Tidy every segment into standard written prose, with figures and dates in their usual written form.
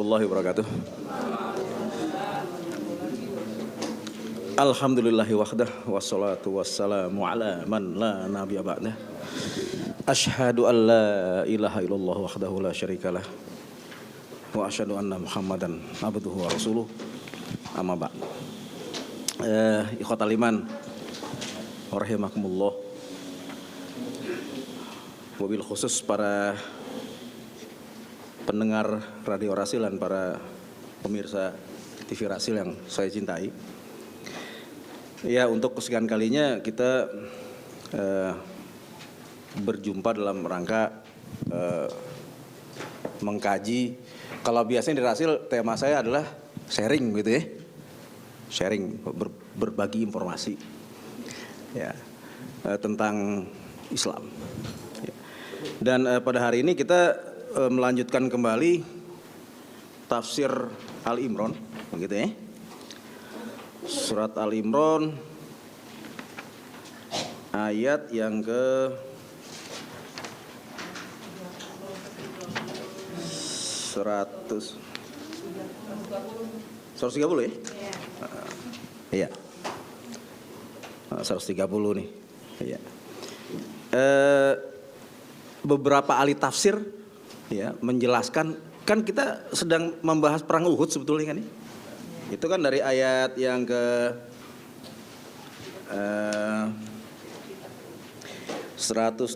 warahmatullahi wabarakatuh. Alhamdulillahi wahdah wassalatu wassalamu ala man la nabiyya ba'dah. Asyhadu an la ilaha illallah wahdahu la syarikalah wa asyhadu anna Muhammadan abduhu wa rasuluh. Amma ba'd. Ikhwatal iman rahimakumullah. Wabil khusus para pendengar Radio Rasil dan para pemirsa TV Rasil yang saya cintai. Ya, untuk kesekian kalinya kita berjumpa dalam rangka mengkaji. Kalau biasanya di Rasil tema saya adalah sharing gitu ya. Sharing, berbagi informasi ya, tentang Islam. Ya. Dan pada hari ini kita melanjutkan kembali tafsir Al-Imran, begitu ya. Surat Al-Imran ayat yang ke 130 ya? Iya. 130 nih. Iya. Beberapa ahli tafsir ya menjelaskan, kan kita sedang membahas perang Uhud sebetulnya kan ya. Itu kan dari ayat yang ke 121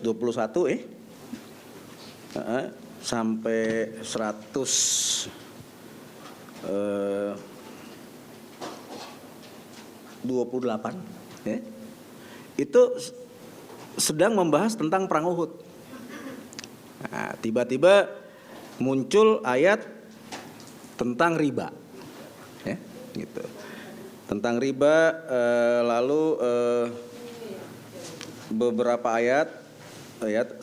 sampai 128 ya. Itu sedang membahas tentang perang Uhud. Nah, tiba-tiba muncul ayat tentang riba. Ya, gitu. Tentang riba, lalu beberapa ayat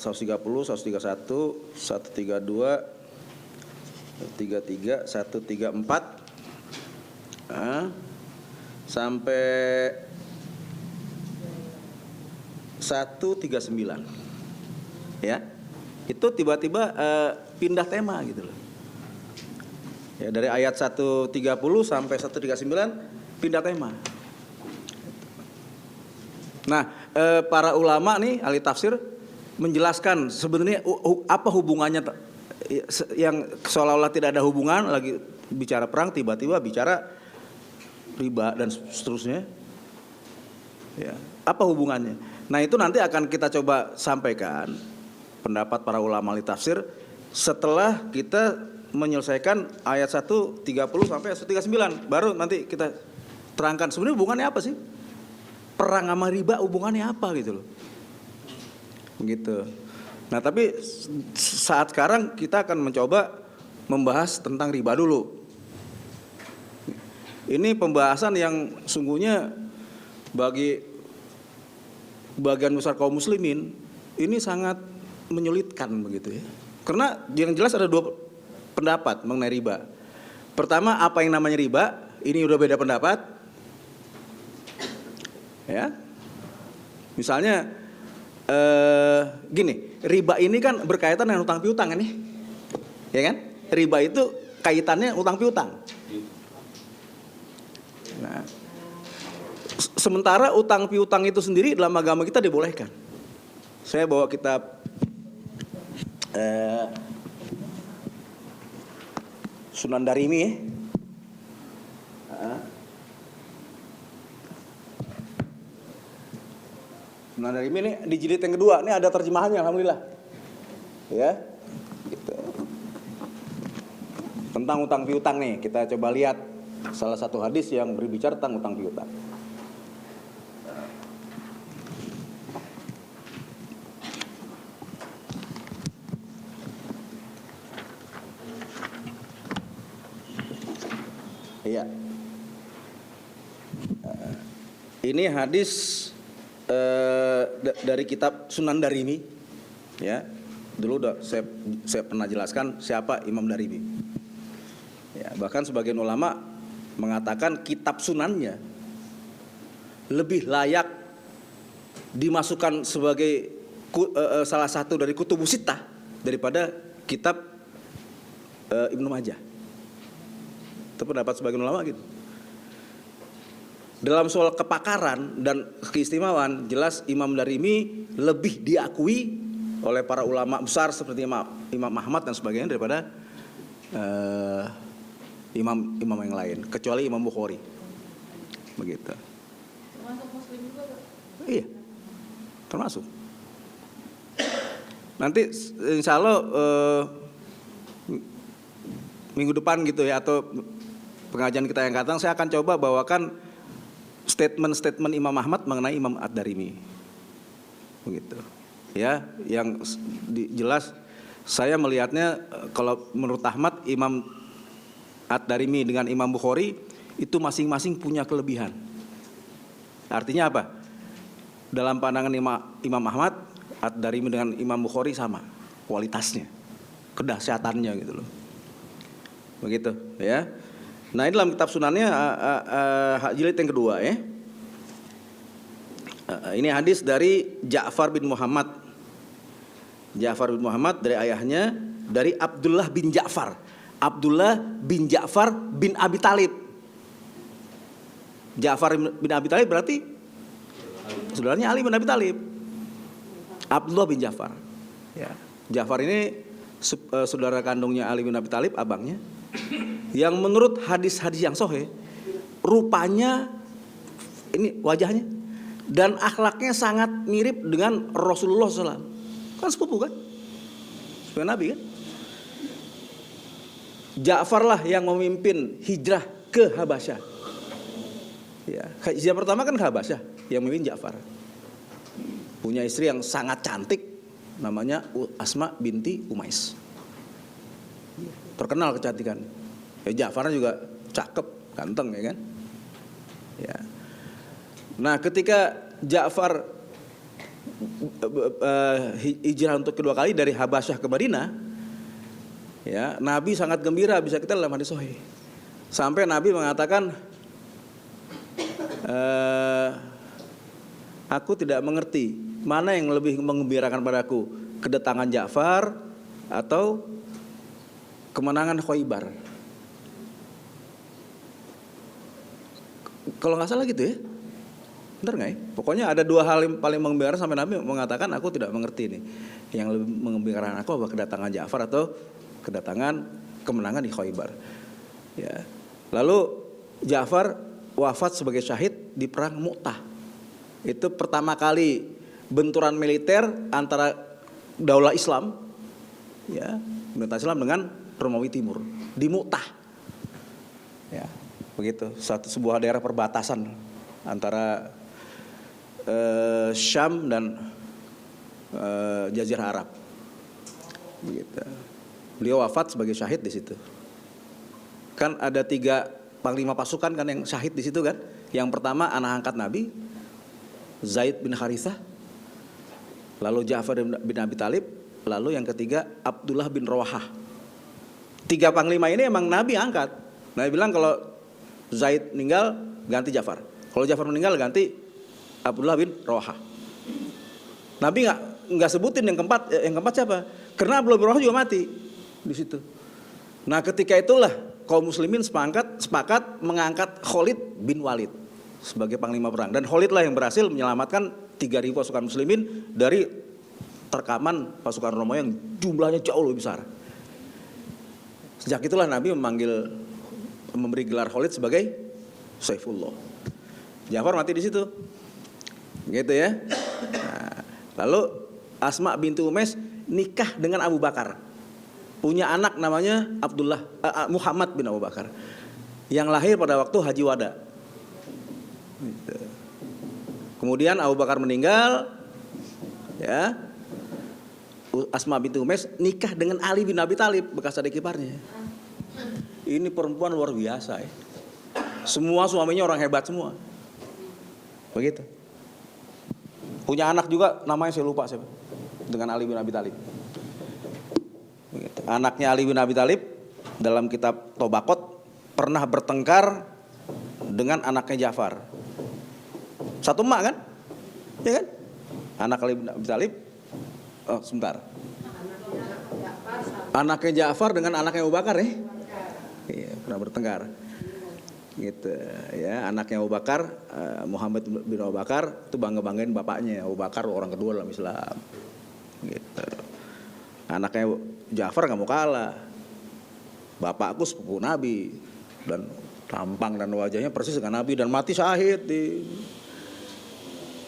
130, 131, 132, 133, 134 sampai 139. Ya. Itu tiba-tiba pindah tema gitu loh. Ya, dari ayat 130 sampai 139 pindah tema. Nah, para ulama nih ahli tafsir menjelaskan sebenarnya apa hubungannya yang seolah-olah tidak ada hubungan, lagi bicara perang tiba-tiba bicara riba dan seterusnya. Ya, apa hubungannya? Nah, itu nanti akan kita coba sampaikan pendapat para ulama ahli tafsir setelah kita menyelesaikan ayat 130 sampai 139. Baru nanti kita terangkan sebenarnya hubungannya apa sih? Perang sama riba hubungannya apa gitu loh. Begitu. Nah, tapi saat sekarang kita akan mencoba membahas tentang riba dulu. Ini pembahasan yang sungguhnya bagi bagian besar kaum muslimin ini sangat menyulitkan begitu ya. Karena yang jelas ada dua pendapat mengenai riba. Pertama, apa yang namanya riba? Ini udah beda pendapat. Ya. Misalnya gini, riba ini kan berkaitan dengan utang piutang kan nih. Ya kan? Riba itu kaitannya utang piutang. Nah, sementara utang piutang itu sendiri dalam agama kita dibolehkan. Saya bawa kitab Sunan Darimi ya. Sunan Darimi ini di jilid yang kedua, ini ada terjemahannya alhamdulillah. Ya. Gitu. Tentang utang piutang nih, kita coba lihat salah satu hadis yang berbicara tentang utang piutang. Iya. Ini hadis dari kitab Sunan Darimi. Ya. Dulu udah saya pernah jelaskan siapa Imam Darimi. Ya, bahkan sebagian ulama mengatakan kitab sunannya lebih layak dimasukkan sebagai salah satu dari kutubus sittah daripada kitab Ibnu Majah. Itu pendapat sebagian ulama gitu. Dalam soal kepakaran dan keistimewaan, jelas Imam Darimi lebih diakui oleh para ulama besar seperti Imam Ahmad dan sebagainya daripada imam yang lain, kecuali Imam Bukhari. Begitu. Termasuk Muslim juga, Pak? Iya, termasuk. Nanti insya Allah minggu depan gitu ya, atau pengajian kita yang datang, saya akan coba bawakan statement Imam Ahmad mengenai Imam Ad-Darimi. Begitu. Ya, yang jelas saya melihatnya kalau menurut Ahmad, Imam Ad-Darimi dengan Imam Bukhari itu masing-masing punya kelebihan. Artinya apa? Dalam pandangan Imam Ahmad, Ad-Darimi dengan Imam Bukhari sama kualitasnya, kedahsyatannya gitu loh. Begitu ya. Nah, ini dalam kitab sunannya jilid yang kedua ya. Ini hadis dari Ja'far bin Muhammad. Ja'far bin Muhammad dari ayahnya, dari Abdullah bin Ja'far. Abdullah bin Ja'far bin Abi Talib. Ja'far bin Abi Talib berarti saudaranya Ali bin Abi Talib. Abdullah bin Ja'far. Ya. Ja'far ini saudara kandungnya Ali bin Abi Talib, abangnya. Yang menurut hadis-hadis yang sahih, rupanya ini wajahnya dan akhlaknya sangat mirip dengan Rasulullah SAW. Kan sepupu kan? Sepupu Nabi kan? Ja'far lah yang memimpin hijrah ke Habasyah. Ya, hijrah pertama kan ke Habasyah, yang memimpin Ja'far. Punya istri yang sangat cantik, namanya Asma binti Umais. Terkenal kecantikan. Ja'far juga cakep, ganteng ya kan? Ya. Nah, ketika Ja'far hijrah untuk kedua kali dari Habasyah ke Madinah, ya, Nabi sangat gembira, bisa kita dalam hadis sahih. Sampai Nabi mengatakan, aku tidak mengerti mana yang lebih menggembirakan padaku, kedatangan Ja'far atau kemenangan Khaybar. Kalau nggak salah gitu ya, benar nggak ya? Pokoknya ada dua hal yang paling menggembirakan sampai Nabi mengatakan aku tidak mengerti nih. Yang lebih menggembirakan aku apa kedatangan Ja'far atau kedatangan kemenangan di Khaybar. Ya. Lalu Ja'far wafat sebagai syahid di perang Mu'tah. Itu pertama kali benturan militer antara daulah Islam, ya, pemerintah Islam dengan Romawi Timur di Mu'tah. Ya. Begitu, sebuah daerah perbatasan antara Syam dan Jazirah Arab. Begitu. Beliau wafat sebagai syahid di situ. Kan ada 3 panglima pasukan kan yang syahid di situ kan. Yang pertama anak angkat Nabi, Zaid bin Harithah, lalu Ja'far bin Abi Talib, lalu yang ketiga Abdullah bin Rawahah. 3 panglima ini emang Nabi angkat. Nabi bilang kalau Zaid meninggal ganti Ja'far. Kalau Ja'far meninggal ganti Abdullah bin Rawahah. Nabi nggak sebutin yang keempat siapa? Karena Abdullah bin Rawahah juga mati di situ. Nah, ketika itulah kaum muslimin sepakat mengangkat Khalid bin Walid sebagai panglima perang, dan Khalid lah yang berhasil menyelamatkan 3.000 pasukan muslimin dari terkaman pasukan Romawi yang jumlahnya jauh lebih besar. Sejak itulah Nabi memberi gelar Khalid sebagai Saifullah. Ja'far mati di situ. Gitu ya. Nah, lalu Asma binti Umais nikah dengan Abu Bakar. Punya anak namanya Muhammad bin Abu Bakar. Yang lahir pada waktu Haji Wada. Gitu. Kemudian Abu Bakar meninggal, ya. Asma binti Umais nikah dengan Ali bin Abi Talib, bekas adik iparnya. Ini perempuan luar biasa ya. Semua suaminya orang hebat semua. Begitu. Punya anak juga namanya saya lupa siapa. Dengan Ali bin Abi Talib. Begitu. Anaknya Ali bin Abi Talib dalam kitab Tobaqot pernah bertengkar dengan anaknya Ja'far. Satu emak kan? Ya kan? Anak Ali bin Abi Talib. Oh, sebentar. Anaknya Ja'far dengan anaknya Abu Bakar ya. Iya, pernah bertengkar. gitu ya, anaknya Abu Bakar, Muhammad bin Abu Bakar itu banggain bapaknya. Abu Bakar orang kedua dalam Islam gitu. Anaknya Ja'far nggak mau kalah, bapakku sepupu Nabi dan tampang dan wajahnya persis dengan Nabi dan mati syahid di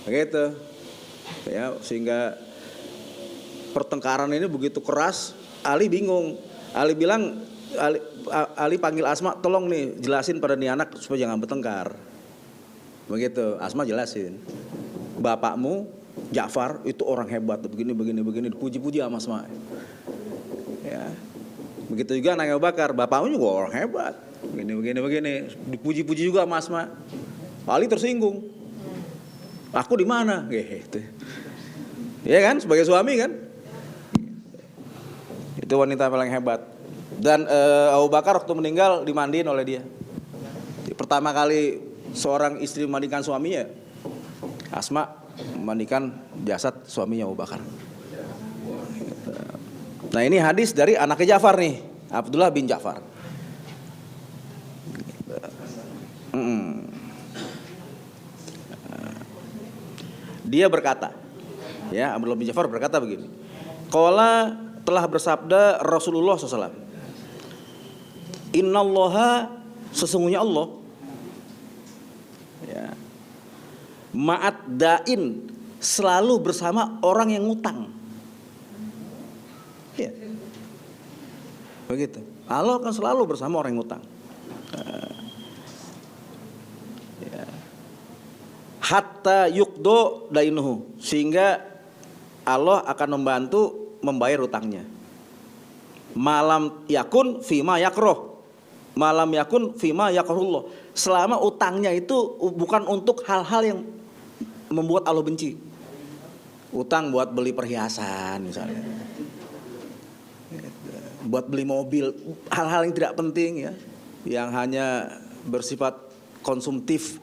gitu ya, sehingga pertengkaran ini begitu keras. Ali bingung, Ali bilang, Ali panggil Asma, tolong nih jelasin pada nih anak supaya jangan bertengkar. Begitu, Asma jelasin, bapakmu Ja'far itu orang hebat, begini dipuji-puji sama Asma. Ya. Begitu juga anaknya Abu Bakar, bapakmu juga orang hebat, begini dipuji-puji juga sama Asma. Ali tersinggung, aku di mana? Gitu. Ya kan, sebagai suami kan, itu wanita paling hebat. Dan Abu Bakar waktu meninggal dimandiin oleh dia. Pertama kali seorang istri memandikan suaminya, Asma memandikan jasad suaminya Abu Bakar. Nah ini hadis dari anaknya Ja'far nih, Abdullah bin Ja'far. Dia berkata, ya Abdullah bin Ja'far berkata begini, qala telah bersabda Rasulullah SAW, innallaha sesungguhnya Allah, ya, ma'at da'in selalu bersama orang yang ngutang. Ya. Begitu. Allah akan selalu bersama orang yang ngutang. Ya. Hatta yukdo dainuhu, sehingga Allah akan membantu membayar utangnya. Malam yakun fima yakroh, malam yakun fima yakrohullah. Selama utangnya itu bukan untuk hal-hal yang membuat Allah benci. Utang buat beli perhiasan misalnya, buat beli mobil, hal-hal yang tidak penting ya, yang hanya bersifat konsumtif,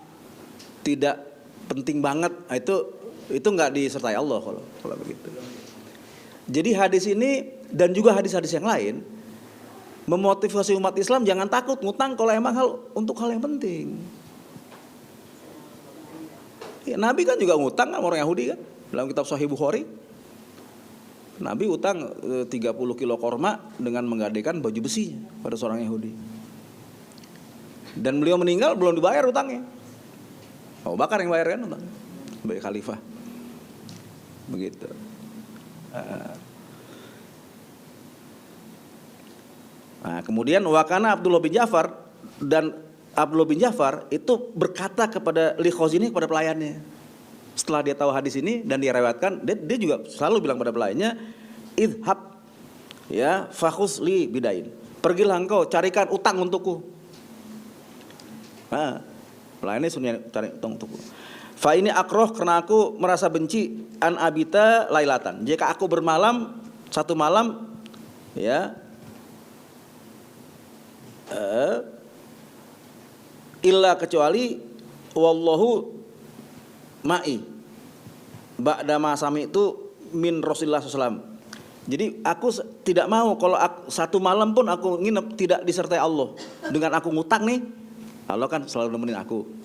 tidak penting banget, itu nggak disertai Allah kalau begitu. Jadi hadis ini dan juga hadis-hadis yang lain memotivasi umat Islam jangan takut ngutang kalau emang untuk hal yang penting. Ya, Nabi kan juga ngutang kan orang Yahudi kan, dalam kitab Sahih Bukhari. Nabi utang 30 kilo korma dengan menggadaikan baju besinya pada seorang Yahudi. Dan beliau meninggal belum dibayar utangnya. Abu Bakar yang bayar kan utang sebagai khalifah. Begitu. Nah, kemudian wakana Abdullah bin Ja'far, dan Abdullah bin Ja'far itu berkata kepada Likhozini, kepada pelayannya. Setelah dia tahu hadis ini dan dia rewatkan, dia juga selalu bilang pada pelayannya, idhab ya fakhus li bidain, pergilah engkau carikan utang untukku. Nah, pelayannya suruh cari utang untukku. Fa ini akroh, karena aku merasa benci, an abita lailatan, jika aku bermalam satu malam ya, illa kecuali wallahu ma'i ba'da ma sami'tu min Rasulullah SAW. Jadi aku tidak mau kalau satu malam pun aku nginep tidak disertai Allah. Dengan aku ngutang nih, Allah kan selalu nemenin aku.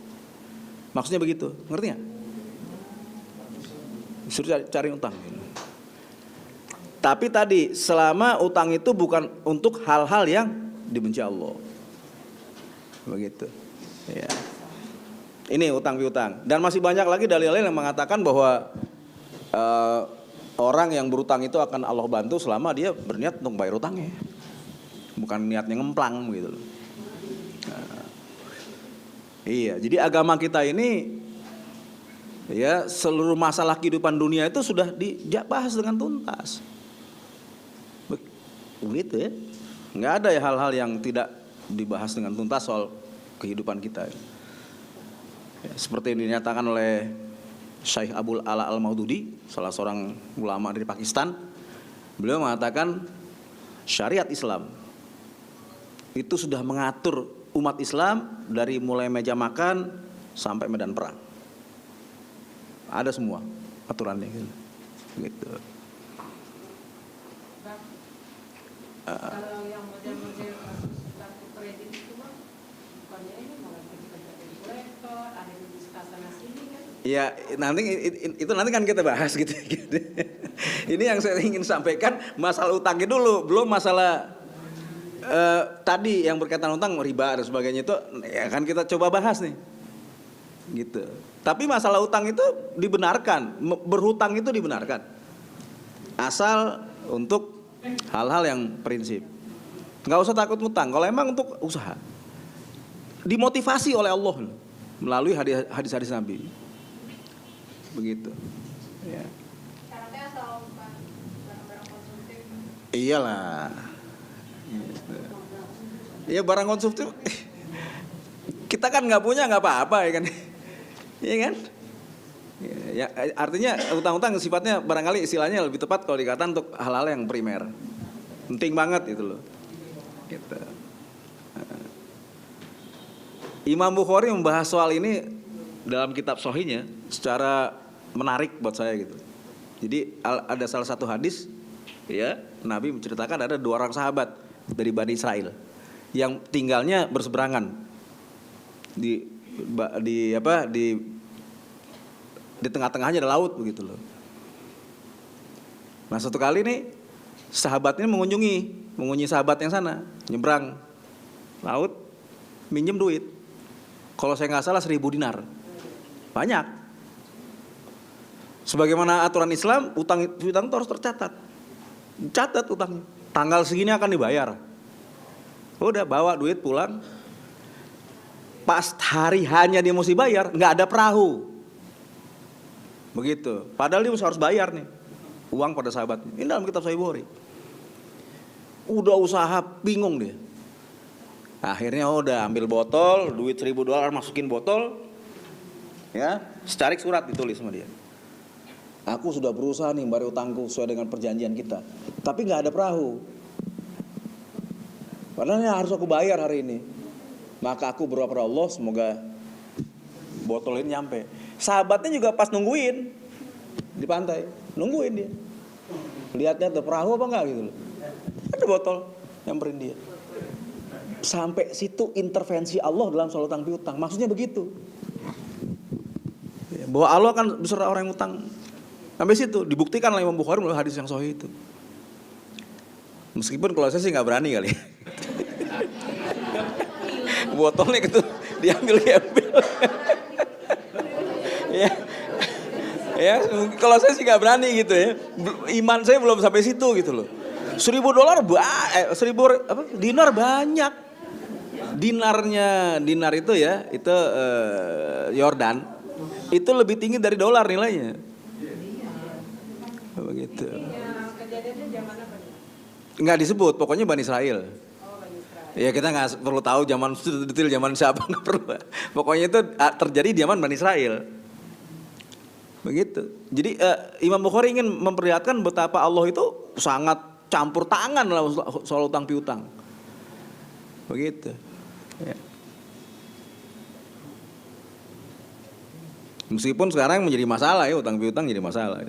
Maksudnya begitu, ngerti nggak? Suruh cari utang. Tapi tadi selama utang itu bukan untuk hal-hal yang dibenci Allah. Begitu. Ya. Ini utang piutang. Dan masih banyak lagi dalil-dalil yang mengatakan bahwa orang yang berutang itu akan Allah bantu selama dia berniat untuk bayar utangnya. Bukan niatnya ngemplang gitu loh. Iya, jadi agama kita ini ya seluruh masalah kehidupan dunia itu sudah dibahas dengan tuntas. Begitu ya. Nggak ada ya hal-hal yang tidak dibahas dengan tuntas soal kehidupan kita. Ya, seperti yang dinyatakan oleh Syekh Abul Ala Al-Maududi, salah seorang ulama dari Pakistan. Beliau mengatakan syariat Islam itu sudah mengatur umat Islam dari mulai meja makan sampai medan perang. Ada semua aturannya gitu. Kalau yang model-model kartu kredit itu Bang, bukannya ini malah Ya nanti itu nanti kan kita bahas gitu. Ini yang saya ingin sampaikan masalah utangnya dulu, belum masalah tadi yang berkaitan utang, riba dan sebagainya itu ya kan kita coba bahas nih. Gitu. Tapi masalah utang itu dibenarkan, berhutang itu dibenarkan. Asal untuk hal-hal yang prinsip. Nggak usah takut utang, kalau emang untuk usaha. Dimotivasi oleh Allah melalui hadis-hadis Nabi. Begitu. Ya. Syaratnya asal bukan barang-barang konsumtif. Iyalah. Iya barang konsumtif. Kita kan nggak punya nggak apa-apa ya kan. Iya kan? Ya, artinya utang-utang sifatnya barangkali istilahnya lebih tepat kalau dikatakan untuk hal-hal yang primer. Penting banget itu loh. Gitu. Imam Bukhari membahas soal ini dalam kitab Sahihnya secara menarik buat saya gitu. Jadi ada salah satu hadis ya, Nabi menceritakan ada 2 orang sahabat dari Bani Israel yang tinggalnya berseberangan di tengah-tengahnya ada laut begitu loh. Nah satu kali nih sahabat ini mengunjungi sahabat yang sana, nyebrang laut, minjem duit. Kalau saya nggak salah 1.000 dinar, banyak. Sebagaimana aturan Islam, utang itu harus tercatat, catat utangnya. Tanggal segini akan dibayar. Udah bawa duit pulang. Pas hari hanya dia mesti bayar, nggak ada perahu. Begitu. Padahal dia harus bayar nih uang pada sahabatnya. Ini dalam kitab Sahih Bukhari. Udah usaha bingung dia. Akhirnya udah ambil botol, duit $1.000 masukin botol. Ya, secarik surat ditulis sama dia. Aku sudah berusaha nih bayar utangku sesuai dengan perjanjian kita, tapi nggak ada perahu. Padahal harus aku bayar hari ini. Maka aku berdoa pada Allah semoga botol ini nyampe. Sahabatnya juga pas nungguin di pantai, nungguin dia. Lihatnya ada perahu apa enggak gitu loh. Ada botol nyamperin dia. Sampai situ intervensi Allah dalam soal utang piutang. Maksudnya begitu. Bahwa Allah akan beserta orang yang utang. Sampai situ dibuktikan oleh Imam Bukhari melalui hadis yang sahih itu. Meskipun kalau saya sih nggak berani kali. Botolnya gitu diambil. Ya, kalau saya sih nggak berani gitu ya. Iman saya belum sampai situ gitu loh. $1.000 dinar banyak. Dinar itu ya, itu Yordan. Itu lebih tinggi dari dolar nilainya. Begitu. Kejadiannya zaman apa nih? Nggak disebut, pokoknya Bani Israel. Oh, Bani Israil. Ya kita nggak perlu tahu detail zaman siapa, nggak perlu. Pokoknya itu terjadi di zaman Bani Israel. Begitu. Jadi Imam Bukhari ingin memperlihatkan betapa Allah itu sangat campur tangan dalam soal utang piutang. Begitu. Ya. Meskipun sekarang menjadi masalah ya, utang piutang jadi masalah.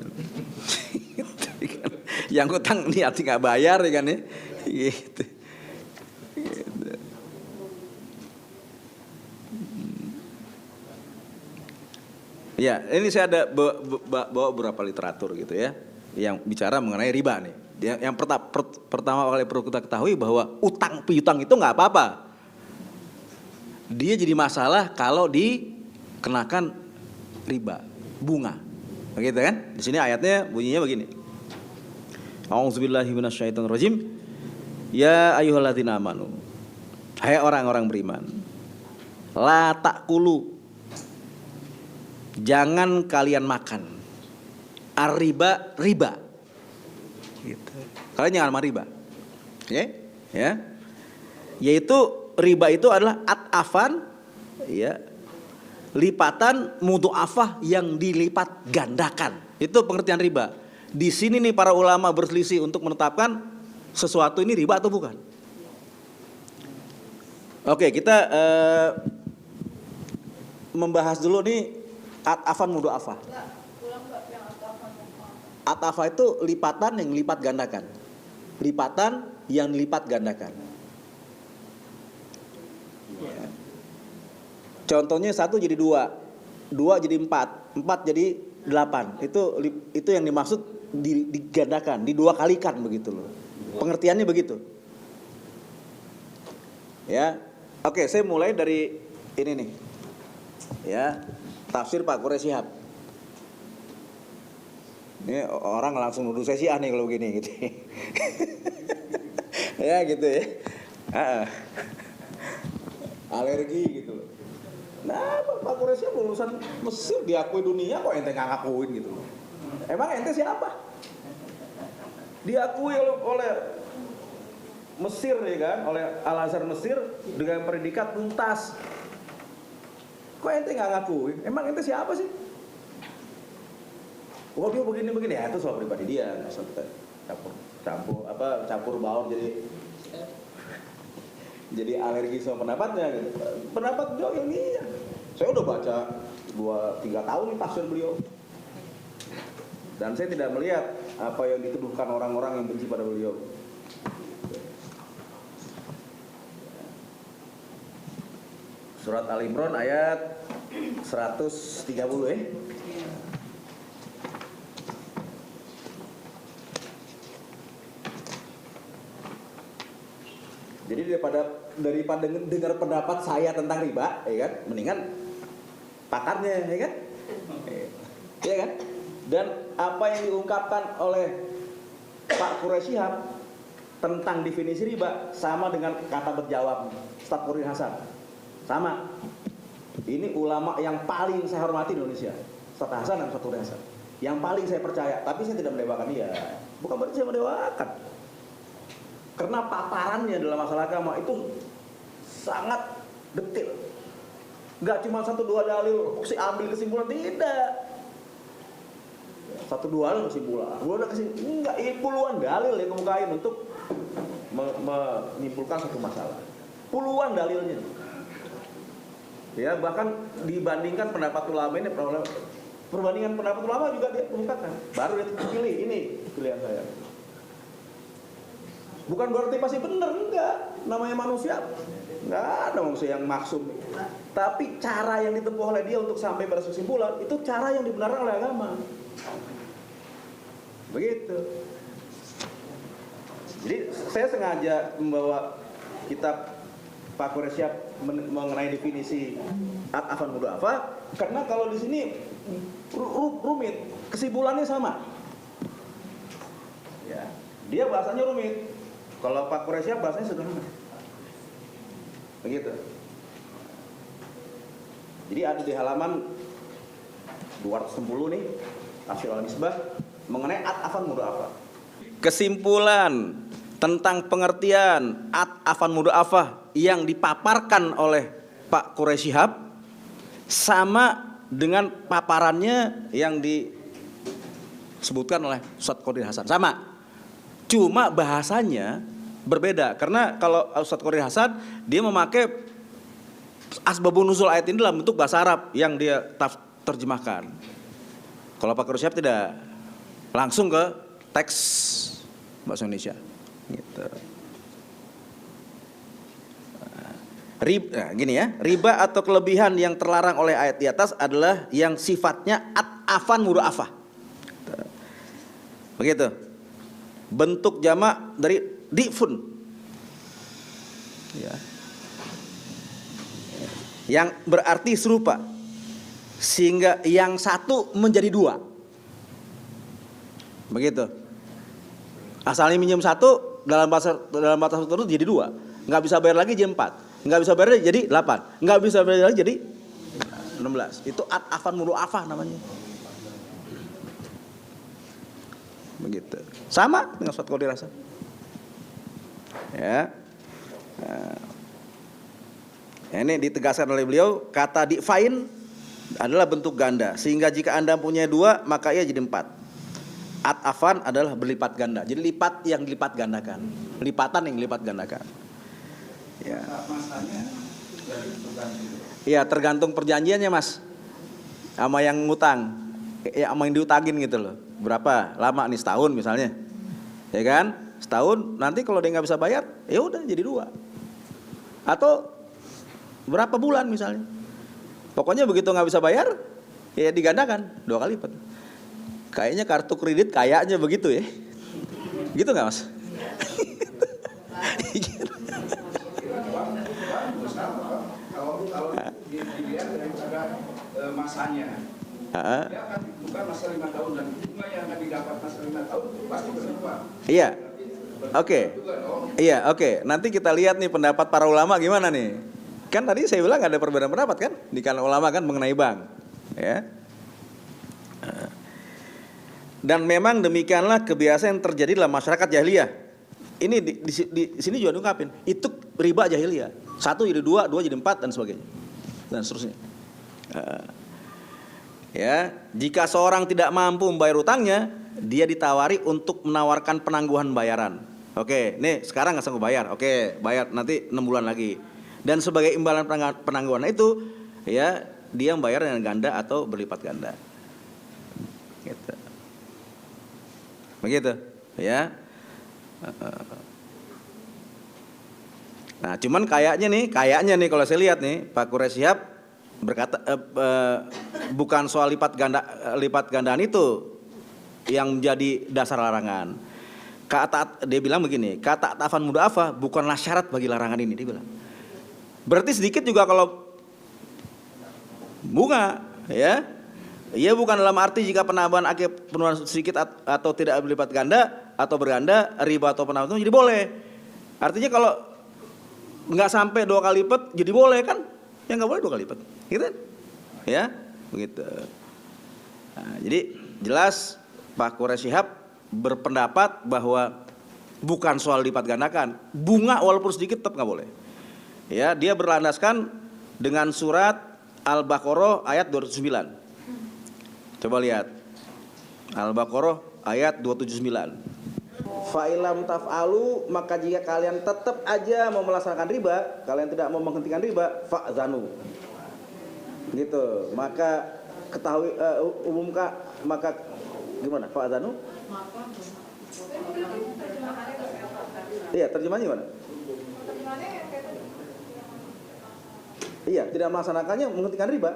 Yang utang niat nggak bayar ya kan ya. Gitu. Ya, ini saya ada bawa beberapa literatur gitu ya, yang bicara mengenai riba nih. Yang pertama kali perlu kita ketahui bahwa utang piutang itu nggak apa-apa. Dia jadi masalah kalau dikenakan riba, bunga, begitu kan? Di sini ayatnya bunyinya begini. A'udzubillahi minasyaitonirrajim. Ya ayyuhalladzina amanu. Hai orang-orang beriman. La ta'kulu. Jangan kalian makan riba. Gitu. Kalian jangan makan riba. Oke? Ya. Yaitu riba itu adalah at'afan ya. Lipatan mudha'afah yang dilipat gandakan. Itu pengertian riba. Di sini nih para ulama berselisih untuk menetapkan sesuatu ini riba atau bukan. Oke, kita membahas dulu nih at'afan mudha'afah. At'afah itu lipatan yang lipat gandakan. Lipatan yang lipat gandakan. Ya. Contohnya 1 jadi 2, 2 jadi 4, 4 jadi 8. Itu yang dimaksud digandakan, didua kalikan begitu loh. Pengertiannya begitu. Ya. Oke, saya mulai dari ini nih. Ya, tafsir Pak Quraish Shihab. Ini orang langsung nuduh saya Syiah nih kalau begini gitu. Ya gitu ya. Alergi gitu loh. Nah, Pak Quraish Shihab lulusan Mesir, diakui dunia, kok ente nggak ngakuin gitu loh. Emang ente siapa? Diakui oleh Mesir ya kan, oleh Al-Azhar Mesir dengan predikat tuntas. Kok ente nggak ngakuin? Emang ente siapa sih? Oh dia begini ya, itu soal pribadi dia, nggak usah kita campur baur jadi alergi sama pendapatnya gitu. Pendapat beliau yang ini, saya udah baca 2-3 tahun nih tafsir beliau, dan saya tidak melihat apa yang dituduhkan orang-orang yang benci pada beliau. Surat Al-Imran ayat 130 ya. Jadi daripada dengar pendapat saya tentang riba, ya kan, mendingan pakarnya, ya kan, ya kan. Dan apa yang diungkapkan oleh Pak Quraish Shihab tentang definisi riba sama dengan kata berjawab Ustaz Quraish Hasan, sama. Ini ulama yang paling saya hormati di Indonesia, Ustaz Hasan dan Ustaz Quraish Hasan, yang paling saya percaya. Tapi saya tidak mendewakan dia, bukan berarti saya mendewakan. Karena paparannya dalam masalah agama itu sangat detail. Gak cuma 1-2 dalil, ambil kesimpulan, tidak. 1-2 dalil kesimpulan, enggak, puluhan dalil yang kemukain untuk menyimpulkan satu masalah. Puluhan dalilnya. Ya, bahkan dibandingkan pendapat ulama ini, perbandingan pendapat ulama juga dia kemukakan. Baru dia pilih, ini pilihan saya. Bukan berarti pasti benar, enggak. Namanya manusia, enggak ada manusia yang maksum. Tapi cara yang ditempuh oleh dia untuk sampai pada kesimpulan, itu cara yang dibenarkan oleh agama. Begitu. Jadi saya sengaja membawa kitab Pak Quraish Shihab mengenai definisi at-afan mudha'afah, karena kalau di sini rumit, kesimpulannya sama. Ya, dia bahasanya rumit. Kalau Pak Quraish Shihab bahasanya sederhana. Begitu. Jadi ada di halaman 210 nih, Tafsir Al-Misbah mengenai at-afan mudha'afah. Kesimpulan tentang pengertian at-afan mudha'afah yang dipaparkan oleh Pak Quraish Shihab sama dengan paparannya yang disebutkan oleh Ustaz Quraish Hasan. Sama. Cuma bahasanya berbeda, karena kalau Ustaz Quraish Hasan dia memakai asbabun nuzul ayat ini dalam bentuk bahasa Arab yang dia terjemahkan. Kalau Pak Quraish Shihab tidak, langsung ke teks bahasa Indonesia. Gitu. Gini ya, riba atau kelebihan yang terlarang oleh ayat di atas adalah yang sifatnya at-afan mudha'afah. Begitu. Bentuk jamak dari difun, ya, yang berarti serupa, sehingga yang satu menjadi dua. Begitu. Asalnya minjem satu, dalam batas tertentu jadi dua, nggak bisa bayar lagi jadi 4, nggak bisa bayar lagi jadi 8, nggak bisa bayar lagi jadi 16. Itu at-afan mudha'afah namanya. Begitu. Sama dengan Ustaz Quraish Hasan. Ya. Nah, ini ditegaskan oleh beliau, kata difain adalah bentuk ganda, sehingga jika Anda punya 2 maka ia jadi 4. At-afan adalah berlipat ganda. Jadi lipat yang dilipat gandakan. Lipatan yang dilipat gandakan. Ya. Iya, tergantung perjanjiannya, Mas. Sama yang ngutang. Ya, sama yang diutangin gitu loh. Berapa lama nih, setahun misalnya, ya kan, setahun, nanti kalau dia nggak bisa bayar ya udah jadi 2, atau berapa bulan misalnya, pokoknya begitu nggak bisa bayar Ya digandakan 2 kali lipat. Kayaknya kartu kredit kayaknya begitu ya. Gitu nggak Mas? Kalau dilihat daripada masanya, dia akan bukan masa 5 tahun dan bunga yang akan didapat masa 5 tahun itu pasti berlipat. Iya. Oke. Iya, oke. Nanti kita lihat nih pendapat para ulama gimana nih. Kan tadi saya bilang ada perbedaan pendapat kan di kalangan ulama kan mengenai bank, ya. Dan memang demikianlah kebiasaan yang terjadi dalam masyarakat jahiliyah. Ini di sini juga diungkapin, itu riba jahiliyah. 1 jadi 2, 2 jadi 4 dan sebagainya. Dan seterusnya. Ya, jika seorang tidak mampu membayar utangnya, dia ditawari untuk menawarkan penangguhan bayaran. Oke, nih sekarang nggak sanggup bayar. Oke, bayar nanti 6 bulan lagi. Dan sebagai imbalan penangguhan itu, ya dia membayar dengan ganda atau berlipat ganda. Gitu. Begitu, ya. Nah, cuman kayaknya nih kalau saya lihat nih Pak Quraish Shihab berkata bukan soal lipat gandaan itu yang menjadi dasar larangan. Dia bilang begini, kata ta'afan mudha'afah bukanlah syarat bagi larangan ini, dia bilang. Berarti sedikit juga kalau bunga, ya. Ia bukan dalam arti jika penambahan akibat penurunan sedikit atau tidak berlipat ganda atau berganda, riba atau penambahan itu jadi boleh. Artinya kalau nggak sampai 2 kali lipat jadi boleh kan? Yang nggak boleh 2 kali lipat, gitu kan? Ya, begitu. Nah, jadi jelas Pak Quraish Shihab berpendapat bahwa bukan soal lipat gandakan, bunga walaupun sedikit tetap nggak boleh. Ya, dia berlandaskan dengan surat Al-Baqarah ayat 209. Coba lihat Al-Baqarah ayat 279. Fa'ilam taf'alu, maka jika kalian tetap aja mau melaksanakan riba, kalian tidak mau menghentikan riba, fa'zanu. Gitu. Maka ketahui umumkan, maka gimana? Fa'zanu? Iya, terjemahannya gimana? Iya, tidak melaksanakannya menghentikan riba.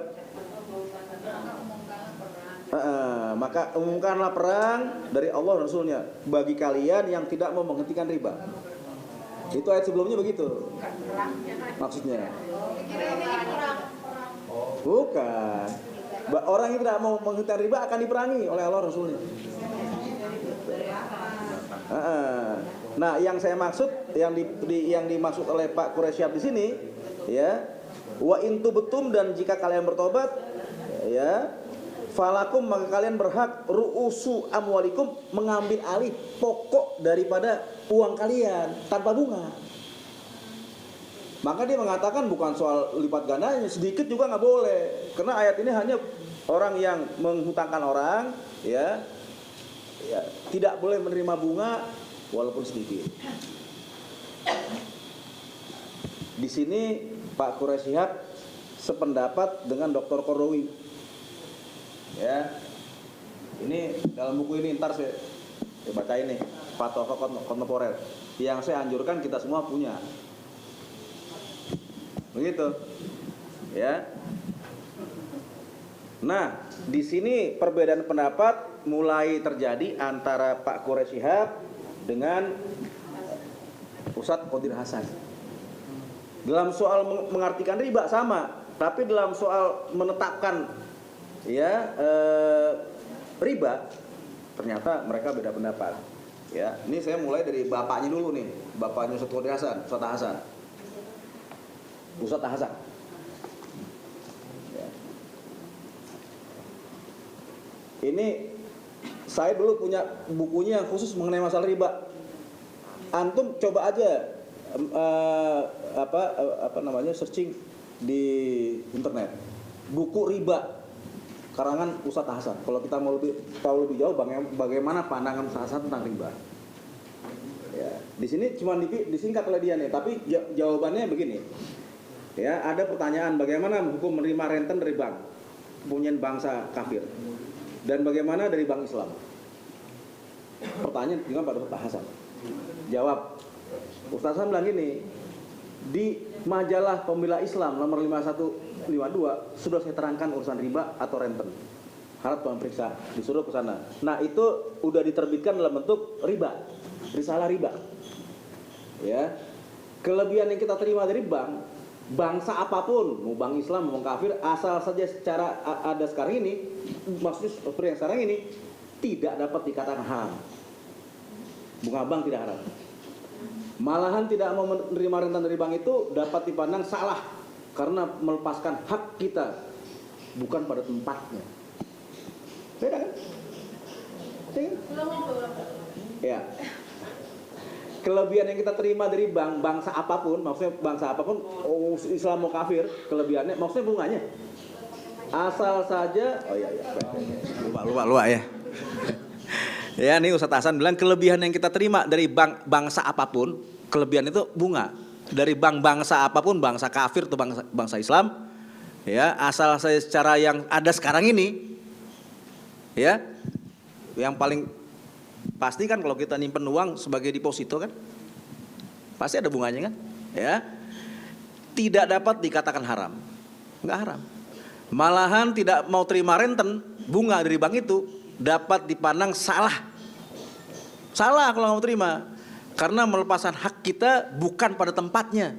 Maka umumkanlah perang dari Allah dan Rasulnya bagi kalian yang tidak mau menghentikan riba. Itu ayat sebelumnya begitu maksudnya. Bukan. Orang yang tidak mau menghentikan riba akan diperangi oleh Allah dan Rasulnya. Nah, yang saya maksud, yang dimaksud oleh Pak Quraish Shihab di sini, ya, wa intu betum, dan jika kalian bertobat, ya, falakum, maka kalian berhak ru'usu amwalikum, mengambil alih pokok daripada uang kalian tanpa bunga. Maka dia mengatakan bukan soal lipat gandanya, sedikit juga nggak boleh, karena ayat ini hanya orang yang menghutangkan orang, ya, tidak boleh menerima bunga walaupun sedikit. Di sini Pak Quraish Shihab sependapat dengan Dr. Qaradawi. Ya, ini dalam buku ini ntar saya baca ini Fatwa Kontemporer yang saya anjurkan kita semua punya. Begitu, ya. Nah, di sini perbedaan pendapat mulai terjadi antara Pak Quraish Shihab dengan Ustadz Qadir Hasan. Dalam soal mengartikan riba sama, tapi dalam soal menetapkan, ya, riba, ternyata mereka beda pendapat. Ya, ini saya mulai dari bapaknya dulu nih, bapaknya Ustadz Qadir Hasan, Ustadz Hasan. Ya. Ini saya dulu punya bukunya yang khusus mengenai masalah riba. Antum coba aja searching di internet buku riba karangan Ustadz Hasan. Kalau kita mau tahu lebih jauh bagaimana pandangan Ustadz Hasan tentang riba. Ya, di sini cuma disingkat oleh dia nih, tapi jawabannya begini. Ya, ada pertanyaan bagaimana hukum menerima renten dari bank punya bangsa kafir dan bagaimana dari bank Islam. Pertanyaan dengan Pak Ustadz Hasan. Jawab Ustadz Hasan bilang gini, di majalah Pembela Islam nomor 51 52 sudah saya terangkan urusan riba atau renten. Harap Tuan periksa, disuruh ke sana. Nah, itu udah diterbitkan dalam bentuk riba, risalah riba. Ya. Kelebihan yang kita terima dari bank, bangsa apapun, mau bank Islam, mau bank kafir, asal saja secara ada sekarang ini, maksudnya seperti yang sekarang ini, tidak dapat dikatakan haram. Bunga bank tidak haram. Malahan tidak mau menerima renten dari bank itu dapat dipandang salah karena melepaskan hak kita bukan pada tempatnya. Beda kan? Ya. Kelebihan yang kita terima dari bank, bangsa apapun, maksudnya bangsa apapun, Islam mau kafir, kelebihannya, maksudnya bunganya. Asal saja, lupa ya. Ya, nih Ustadz Hasan bilang kelebihan yang kita terima dari bank bangsa apapun, kelebihan itu bunga. Dari bank bangsa apapun, bangsa kafir atau bangsa Islam, ya, asal saya secara yang ada sekarang ini, ya, yang paling pasti kan kalau kita nyimpen uang sebagai deposito kan, pasti ada bunganya kan, ya, tidak dapat dikatakan haram, nggak haram. Malahan tidak mau terima renten bunga dari bank itu dapat dipandang salah kalau nggak mau terima, karena melepaskan hak kita bukan pada tempatnya.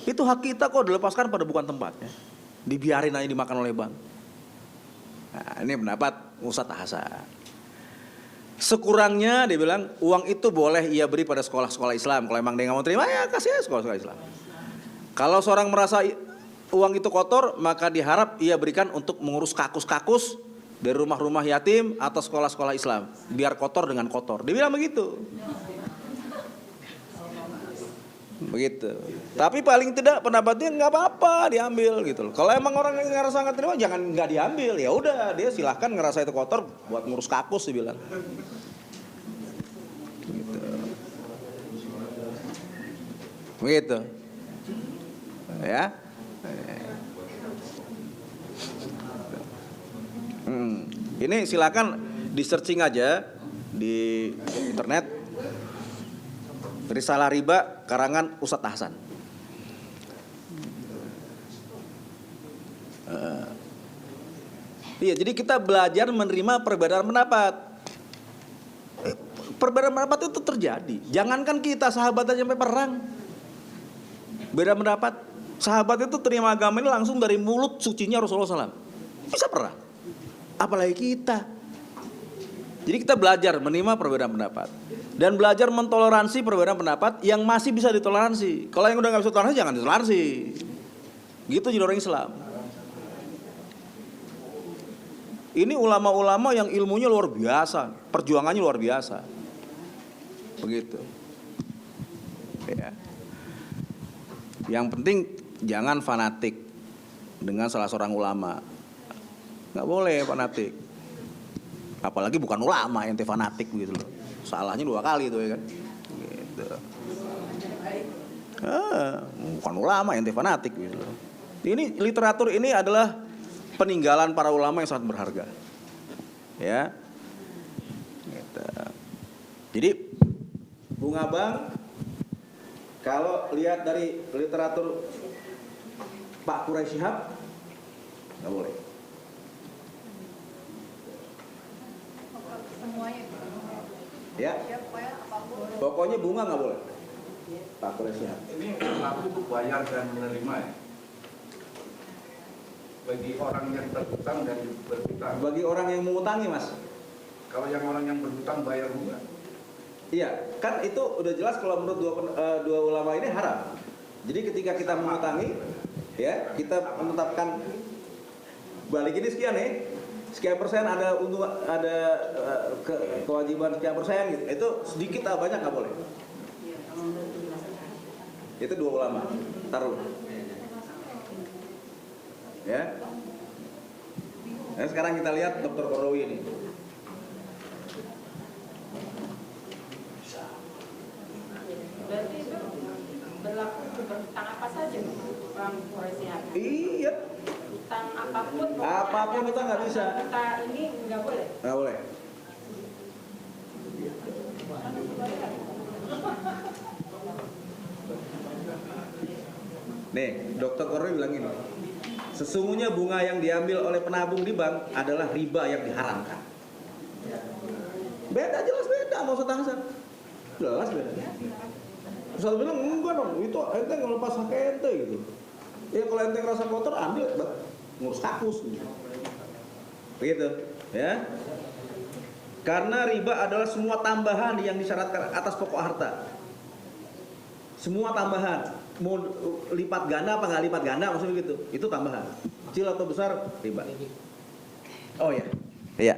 Itu hak kita kok dilepaskan pada bukan tempatnya, dibiarin aja dimakan oleh bank. Nah, ini pendapat Ustadz Hasan. Sekurangnya dia bilang uang itu boleh ia beri pada sekolah-sekolah Islam. Kalau emang dia nggak mau terima, ya kasih aja sekolah-sekolah Islam. Kalau seorang merasa uang itu kotor, maka diharap ia berikan untuk mengurus kakus-kakus dari rumah-rumah yatim atau sekolah-sekolah Islam, biar kotor dengan kotor. Dia bilang begitu. Begitu. Tapi paling tidak pendapatnya nggak apa-apa diambil gitu loh. Kalau emang orang yang ngerasa nggak terima, jangan nggak diambil. Ya udah, dia silahkan ngerasa itu kotor buat ngurus kakus, dia bilang. Gitu. Begitu. Ya. Ini silakan di searching aja di internet, risalah riba karangan Ustadz Hasan. Iya, jadi kita belajar menerima perbedaan pendapat. Perbedaan pendapat itu terjadi. Jangankan kita, sahabat aja sampai perang, beda pendapat. Sahabat itu terima agama ini langsung dari mulut sucinya Rasulullah SAW. Bisa perang. Apalagi kita. Jadi kita belajar menerima perbedaan pendapat dan belajar mentoleransi perbedaan pendapat yang masih bisa ditoleransi. Kalau yang udah nggak bisa toleransi, jangan ditoleransi. Gitu jadi orang Islam. Ini ulama-ulama yang ilmunya luar biasa, perjuangannya luar biasa. Begitu. Ya. Yang penting jangan fanatik dengan salah seorang ulama. Nggak boleh fanatik. Apalagi bukan ulama ente fanatik gitu loh. Salahnya 2 kali itu ya kan. Gitu. Bukan ulama ente fanatik gitu loh. Ini literatur ini adalah peninggalan para ulama yang sangat berharga. Ya. Gitu. Jadi bunga bank kalau lihat dari literatur Pak Quraisy Shihab nggak boleh. Semuanya. Ya. Ya, pokoknya apapun. Pokoknya bunga nggak boleh. Pak Quraisy Shihab. Ini berlaku untuk bayar dan menerima ya. Bagi orang yang berhutang dan berhutang. Bagi orang yang mengutangi, Mas. Kalau yang orang yang berhutang bayar bunga. Iya, kan itu udah jelas kalau menurut dua ulama ini haram. Jadi ketika kita mengutangi, ya kita menetapkan balik ini sekian nih, sekian persen ada untung, ada kewajiban sekian persen gitu. Itu sedikit atau banyak nggak boleh. Itu dua ulama taruh. Ya. Nah, sekarang kita lihat Dr. Kordowi ini. Berarti itu berlaku berhutang apa saja orang Quraisy? Iya. Hutang apapun. Apapun kita nggak bisa. Kita ini nggak boleh. Nggak boleh. Nih, Dokter Kordowi bilang gini. Sesungguhnya bunga yang diambil oleh penabung di bank adalah riba yang diharamkan. Beda, jelas beda sama Ustaz Hasan. Jelas beda. Ustaz bilang enggak dong, itu ente ngelepas hak ente gitu. Ya kalau ente ngerasa kotor ambil, ngurus kakus gitu. Begitu, ya. Karena riba adalah semua tambahan yang disyaratkan atas pokok harta. Semua tambahan, mau lipat ganda apa nggak lipat ganda maksudnya gitu, itu tambahan. Kecil atau besar riba. Oh ya, iya,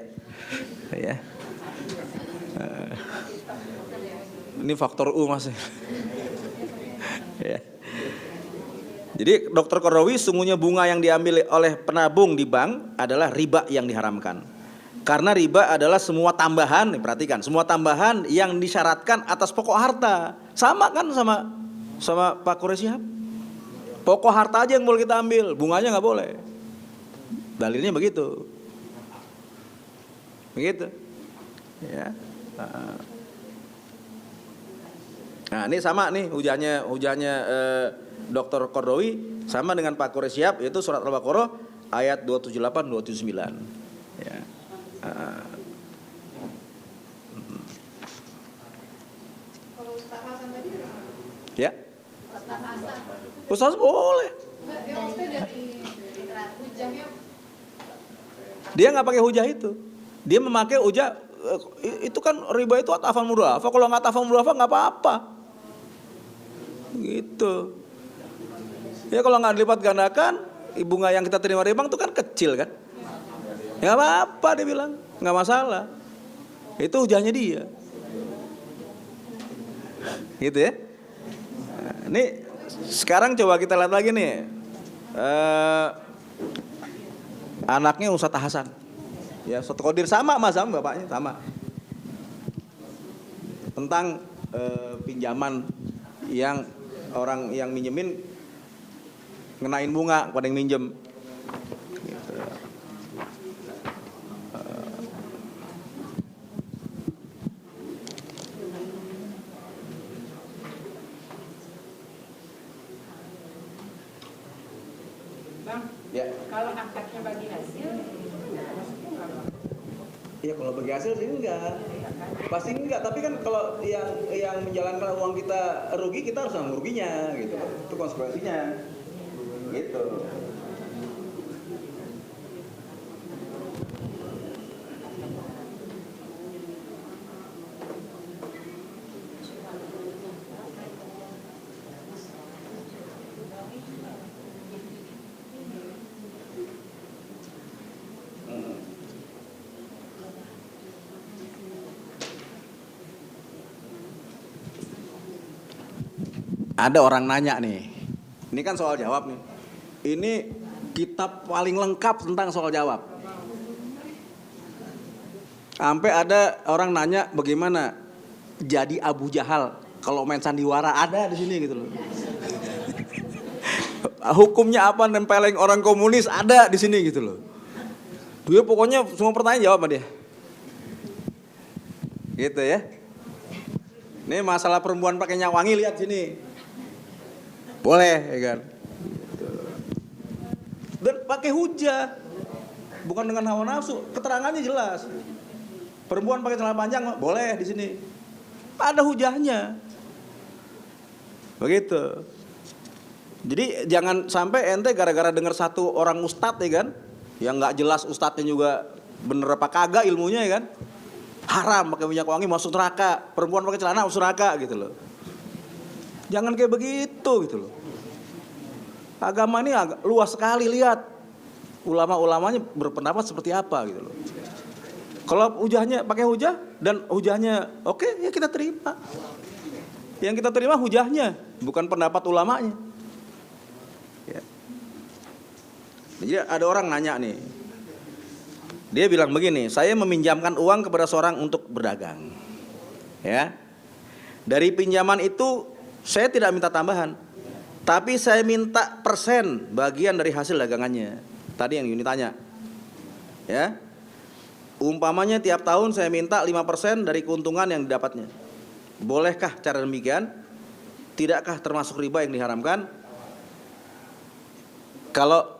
iya. Ini faktor U mas. Ya. Jadi Dr. Qaradawi, sungguhnya bunga yang diambil oleh penabung di bank adalah riba yang diharamkan. Karena riba adalah semua tambahan, perhatikan, semua tambahan yang disyaratkan atas pokok harta. Sama kan sama Pak Quraisyhab. Pokok harta aja yang boleh kita ambil, bunganya nggak boleh. Dalilnya begitu. Begitu. Ya. Nah, ini sama nih hujannya Dr. Qaradawi sama dengan Pak Quraisyhab, yaitu surat Al-Baqarah ayat 278 279. Ya. Kalau Ustaz Hasan tadi Ya. Ustaz Hasan. Ustaz boleh. Enggak, dia maksudnya dari hujahnya. Dia nggak pakai hujah itu. Dia memakai hujah itu kan riba itu atafan mudhafa. Kalau nggak atafan mudhafa nggak apa-apa. Gitu. Ya kalau nggak dilipat gandakan, bunga yang kita terima dari bank itu kan kecil kan. Ya nggak apa-apa dia bilang, nggak masalah. Itu hujahnya dia. Gitu ya. Nah, ini sekarang coba kita lihat lagi nih. Anaknya Ustaz Hasan. Ya, Ustaz Qadir sama bapaknya sama. Tentang pinjaman yang orang yang minjemin ngenain bunga pada yang minjem. Gitu. Bang, Ya. kalau akadnya bagi hasil, maksudnya nggak Bang? Ya kalau bagi hasil sih enggak. Pasti enggak, tapi kan kalau yang menjalankan uang kita rugi, kita harus nanggung ruginya gitu. Itu konsekuensinya. Gitu. Ada orang nanya nih, ini kan soal jawab nih. Ini kitab paling lengkap tentang soal jawab. Sampai ada orang nanya bagaimana jadi Abu Jahal kalau main sandiwara, ada di sini gitu loh. Hukumnya apa nempeleng orang komunis, ada di sini gitu loh. Dia pokoknya semua pertanyaan jawab sama dia. Gitu ya. Ini masalah perempuan pakai minyak wangi, lihat sini. Boleh, ya kan? Dan pakai hujah, bukan dengan hawa nafsu. Keterangannya jelas. Perempuan pakai celana panjang boleh di sini. Ada hujahnya. Begitu. Jadi jangan sampai ente gara-gara dengar satu orang ustadz ya kan, yang nggak jelas ustadznya juga bener apa kagak ilmunya ya kan, haram pakai minyak wangi masuk neraka, perempuan pakai celana masuk neraka gitu loh. Jangan kayak begitu gitu loh. Agama ini luas sekali, lihat ulama-ulamanya berpendapat seperti apa gitu loh. Kalau hujahnya pakai hujah dan hujahnya oke, ya kita terima. Yang kita terima hujahnya, bukan pendapat ulamanya. Ya. Jadi ada orang nanya nih, dia bilang begini, saya meminjamkan uang kepada seorang untuk berdagang. Ya, dari pinjaman itu saya tidak minta tambahan, tapi saya minta persen bagian dari hasil dagangannya. Tadi yang Yuni tanya. Ya. Umpamanya tiap tahun saya minta 5% dari keuntungan yang didapatnya. Bolehkah cara demikian? Tidakkah termasuk riba yang diharamkan? Kalau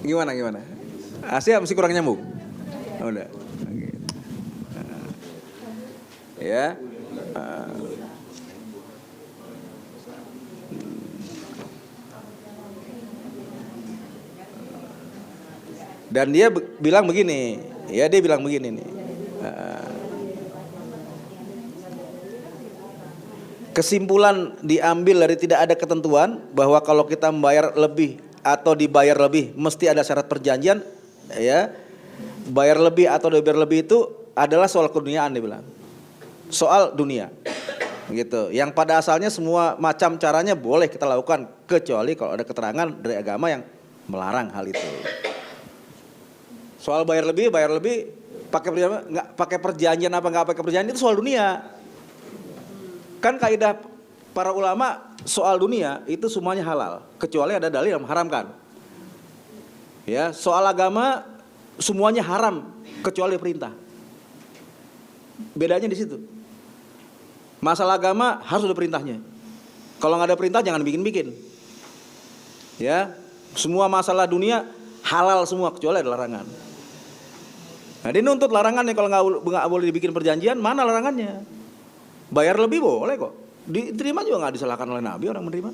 Gimana? Asia masih kurang nyambung? Udah. Oke. Ya. Dan dia bilang begini, ya dia bilang begini nih. Kesimpulan diambil dari tidak ada ketentuan bahwa kalau kita membayar lebih atau dibayar lebih mesti ada syarat perjanjian, ya. Bayar lebih atau dibayar lebih itu adalah soal keduniaan, dia bilang. Soal dunia. Gitu. Yang pada asalnya semua macam caranya boleh kita lakukan kecuali kalau ada keterangan dari agama yang melarang hal itu. Soal bayar lebih pakai perjanjian nggak pakai perjanjian apa nggak pakai perjanjian itu soal dunia. Kan kaidah para ulama soal dunia itu semuanya halal kecuali ada dalil yang mengharamkan. Ya, soal agama semuanya haram kecuali perintah. Bedanya di situ. Masalah agama harus ada perintahnya. Kalau nggak ada perintah jangan bikin-bikin. Ya, semua masalah dunia halal semua kecuali ada larangan. Nah, dia nuntut larangannya kalau nggak boleh dibikin perjanjian, mana larangannya? Bayar lebih boleh kok. Diterima juga nggak disalahkan oleh Nabi orang menerima.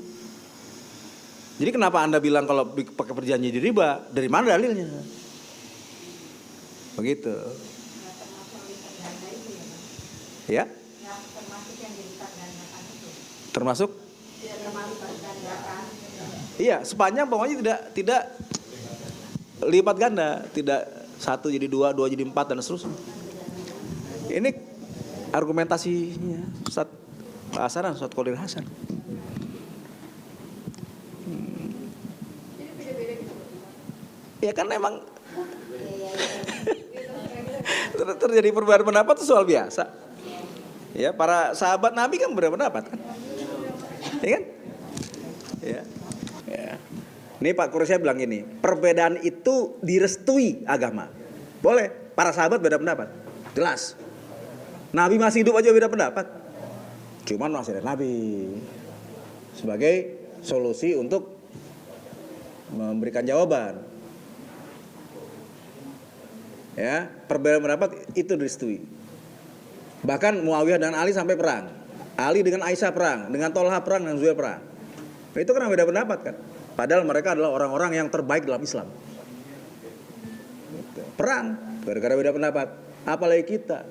Jadi kenapa Anda bilang kalau pakai perjanjian jadi riba? Dari mana dalilnya? Begitu. Ya? Termasuk? Iya, sepanjang pokoknya tidak lipat ganda, tidak 1 jadi 2, 2 jadi 4 dan seterusnya. Ini argumentasinya Ustaz Hasan, Ustaz Khalil Hasan. Ya kan emang terjadi perbedaan pendapat itu soal biasa. Ya, para sahabat Nabi kan berbeda pendapat kan. Ya kan? Ya. Ini Pak Quraisy bilang gini, perbedaan itu direstui agama. Boleh, para sahabat beda pendapat. Jelas. Nabi masih hidup aja beda pendapat. Cuman masih ada Nabi sebagai solusi untuk memberikan jawaban. Ya, perbedaan pendapat itu direstui. Bahkan Muawiyah dan Ali sampai perang. Ali dengan Aisyah perang, dengan Tolha perang, dengan Zubair perang. Nah, itu kan beda pendapat kan. Padahal mereka adalah orang-orang yang terbaik dalam Islam. Perang, gara-gara beda pendapat. Apalagi kita.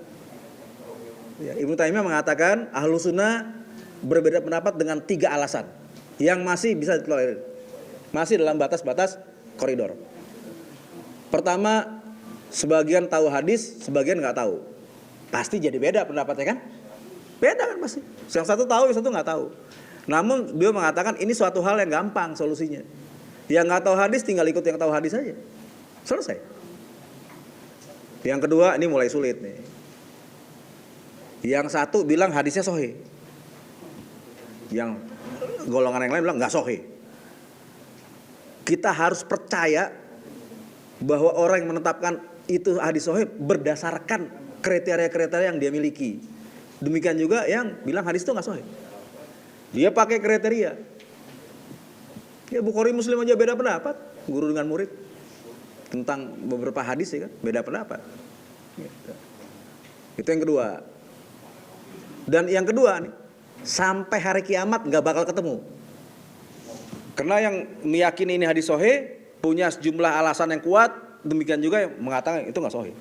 Ya, Ibnu Taimiyah mengatakan Ahlus Sunnah berbeda pendapat dengan 3 alasan. Yang masih bisa ditolerir. Masih dalam batas-batas koridor. Pertama, sebagian tahu hadis, sebagian nggak tahu. Pasti jadi beda pendapatnya kan? Beda kan pasti. Yang satu tahu, yang satu nggak tahu. Namun beliau mengatakan ini suatu hal yang gampang solusinya. Yang nggak tahu hadis tinggal ikut yang tahu hadis saja. Selesai. Yang kedua ini mulai sulit nih. Yang satu bilang hadisnya sahih. Yang golongan yang lain bilang nggak sahih. Kita harus percaya bahwa orang yang menetapkan itu hadis sahih berdasarkan kriteria-kriteria yang dia miliki. Demikian juga yang bilang hadis itu nggak sahih. Dia pakai kriteria. Ya Bukhari Muslim aja beda pendapat, guru dengan murid tentang beberapa hadis ya kan, beda pendapat. Gitu. Itu yang kedua. Dan yang kedua nih, sampai hari kiamat nggak bakal ketemu. Karena yang meyakini ini hadis sahih punya sejumlah alasan yang kuat, demikian juga yang mengatakan itu nggak sahih.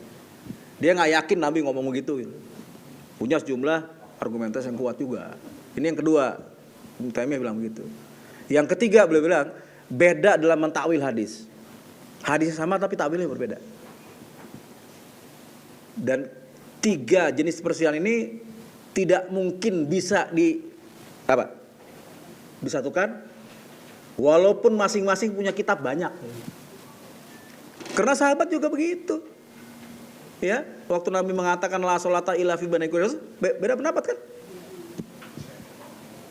Dia nggak yakin Nabi ngomong begitu. Gitu. Punya sejumlah argumentasi yang kuat juga. Ini yang kedua. Ibnu Taimiyah bilang begitu. Yang ketiga beliau bilang beda dalam mentakwil hadis. Hadisnya sama tapi takwilnya berbeda. Dan 3 jenis perselisihan ini tidak mungkin bisa disatukan walaupun masing-masing punya kitab banyak. Karena sahabat juga begitu. Ya, waktu Nabi mengatakan la sholata illa fi bani Quraisy, beda pendapat kan?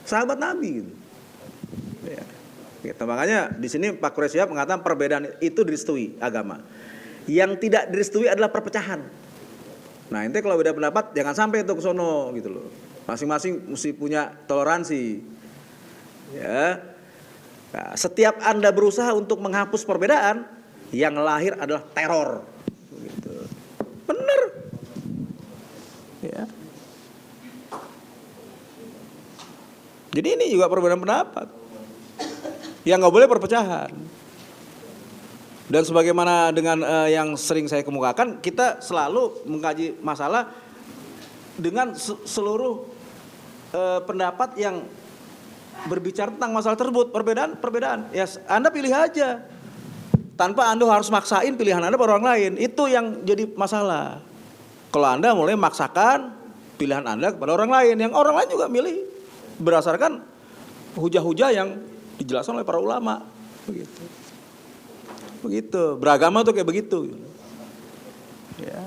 Sahabat Nabi gitu. Ya. Gitu. Makanya di sini Pak Quraisy mengatakan perbedaan itu direstui agama. Yang tidak direstui adalah perpecahan. Nah, ente kalau beda pendapat jangan sampai itu ke sono gitu loh. Masing-masing mesti punya toleransi. Ya. Nah, setiap Anda berusaha untuk menghapus perbedaan, yang lahir adalah teror. Begitu. Bener. Ya. Jadi ini juga perbedaan pendapat. Yang nggak boleh perpecahan. Dan sebagaimana dengan yang sering saya kemukakan, kita selalu mengkaji masalah dengan seluruh pendapat yang berbicara tentang masalah tersebut. Perbedaan. Ya, Anda pilih aja. Tanpa Anda harus maksain pilihan Anda pada orang lain. Itu yang jadi masalah. Kalau Anda mulai maksakan pilihan Anda kepada orang lain, yang orang lain juga milih berdasarkan hujah-hujah yang dijelaskan oleh para ulama. Begitu. Beragama tuh kayak begitu. Ya.